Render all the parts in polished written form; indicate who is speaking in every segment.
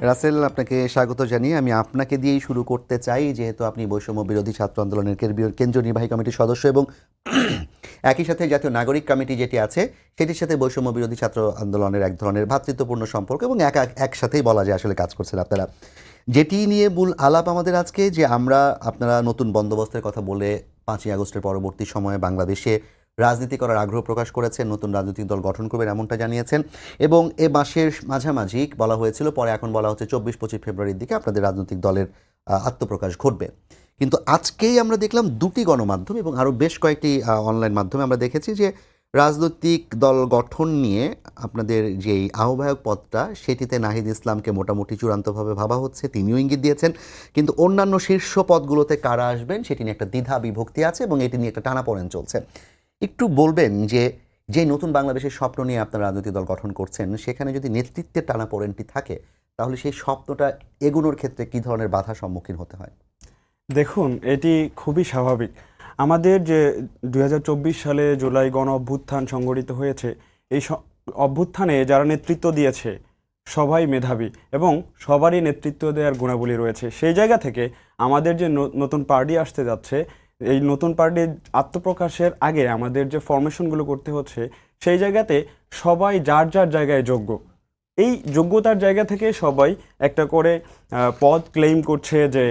Speaker 1: রাসেল, আপনাকে স্বাগত জানিয়ে আমি আপনাকে দিয়েই শুরু করতে চাই, যেহেতু আপনি বৈষম্য বিরোধী ছাত্র আন্দোলনের কেন্দ্রীয় নির্বাহী কমিটির সদস্য এবং একই সাথে জাতীয় নাগরিক কমিটি যেটি আছে সেটির সাথে বৈষম্য বিরোধী ছাত্র আন্দোলনের এক ধরনের ভ্রাতৃত্বপূর্ণ সম্পর্ক এবং একসাথেই বলা যায় আসলে কাজ করছেন আপনারা। যেটি নিয়ে মূল আলাপ আমাদের আজকে, যে আপনারা নতুন বন্দোবস্তের কথা বলে 5ই আগস্টের পরবর্তী সময়ে বাংলাদেশে রাজনীতি করার আগ্রহ প্রকাশ করেছেন, নতুন রাজনৈতিক দল গঠন করবেন এমনটা জানিয়েছেন এবং এ মাসের মাঝামাঝি বলা হয়েছিল, পরে এখন বলা হচ্ছে 24-25 ফেব্রুয়ারির দিকে আপনাদের রাজনৈতিক দলের আত্মপ্রকাশ ঘটবে। কিন্তু আজকেই আমরা দেখলাম দুটি গণমাধ্যম এবং আরও বেশ কয়েকটি অনলাইন মাধ্যমে আমরা দেখেছি যে রাজনৈতিক দল গঠন নিয়ে আপনাদের যেই আহ্বায়ক পদটা সেটিতে নাহিদ ইসলামকে মোটামুটি চূড়ান্তভাবে ভাবা হচ্ছে, তিনিও ইঙ্গিত দিয়েছেন। কিন্তু অন্যান্য শীর্ষ পদগুলোতে কারা আসবেন সেটি নিয়ে একটা দ্বিধা বিভক্তি আছে এবং এটি নিয়ে একটা টানাপোড়েন চলছে। একটু বলবেন যে নতুন বাংলাদেশের স্বপ্ন নিয়ে আপনারা রাজনৈতিক দল গঠন করছেন, সেখানে যদি নেতৃত্বের টানাপোড়েনটি থাকে তাহলে সেই স্বপ্নটা এগোনোর ক্ষেত্রে কী ধরনের বাধার সম্মুখীন হতে হয়?
Speaker 2: দেখুন, এটি খুবই স্বাভাবিক। আমাদের যে 2024 সালে জুলাই গণ অভ্যুত্থান সংগঠিত হয়েছে, এই অভ্যুত্থানে যারা নেতৃত্ব দিয়েছে সবাই মেধাবী এবং সবারই নেতৃত্ব দেওয়ার গুণাবলী রয়েছে। সেই জায়গা থেকে আমাদের যে নতুন পার্টি আসতে যাচ্ছে, এই নতুন পার্টির আত্মপ্রকাশের আগে আমাদের যে ফরমেশনগুলো করতে হচ্ছে, সেই জায়গাতে সবাই যার যার জায়গায় যোগ্য। এই যোগ্যতার জায়গা থেকে সবাই একটা করে পদ ক্লেইম করছে যে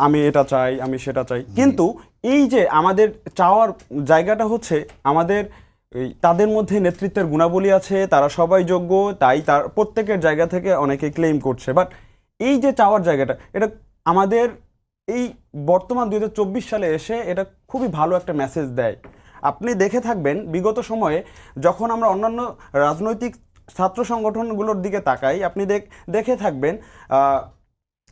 Speaker 2: আমি এটা চাই, আমি সেটা চাই। কিন্তু এই যে আমাদের চাওয়ার জায়গাটা হচ্ছে, আমাদের তাদের মধ্যে নেতৃত্বের গুণাবলী আছে, তারা সবাই যোগ্য, তাই তার প্রত্যেকের জায়গা থেকে অনেকে ক্লেইম করছে। বাট এই যে চাওয়ার জায়গাটা, এটা আমাদের এই বর্তমান 2024 সালে এসে এটা খুবই ভালো একটা মেসেজ দেয়। আপনি দেখে থাকবেন বিগত সময়ে যখন আমরা অন্যান্য রাজনৈতিক ছাত্র সংগঠনগুলোর দিকে তাকাই, আপনি দেখে থাকবেন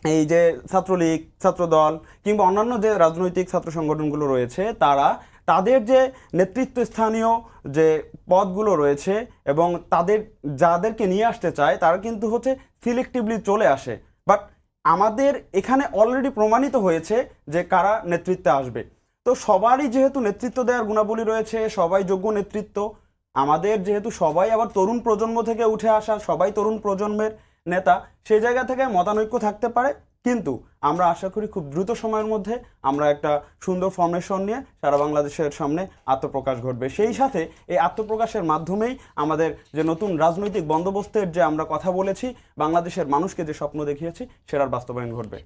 Speaker 2: এই যে ছাত্রলীগ, ছাত্রদল কিংবা অন্যান্য যে রাজনৈতিক ছাত্র সংগঠনগুলো রয়েছে, তারা তাদের যে নেতৃত্বস্থানীয় যে পদগুলো রয়েছে এবং তাদের যাদেরকে নিয়ে আসতে চায়, তারা কিন্তু হচ্ছে সিলেক্টিভলি চলে আসে। বাট আমাদের এখানে অলরেডি প্রমাণিত হয়েছে যে কারা নেতৃত্বে আসবে। তো সবারই যেহেতু নেতৃত্ব দেওয়ার গুণাবলী রয়েছে, সবাই যোগ্য নেতৃত্ব, আমাদের যেহেতু সবাই আবার তরুণ প্রজন্ম থেকে উঠে আসা, সবাই তরুণ প্রজন্মের নেতা, সেই জায়গা থেকে মতানৈক্য থাকতে পারে, কিন্তু আমরা আশা করি খুব দ্রুত সময়ের মধ্যে আমরা একটা সুন্দর ফরমেশন নিয়ে সারা বাংলাদেশের সামনে আত্মপ্রকাশ ঘটবে। সেই সাথে এই আত্মপ্রকাশের মাধ্যমেই আমাদের যে নতুন রাজনৈতিক বন্দোবস্তের যে আমরা কথা বলেছি, বাংলাদেশের মানুষকে যে স্বপ্ন দেখিয়েছি, সেটার বাস্তবায়ন ঘটবে।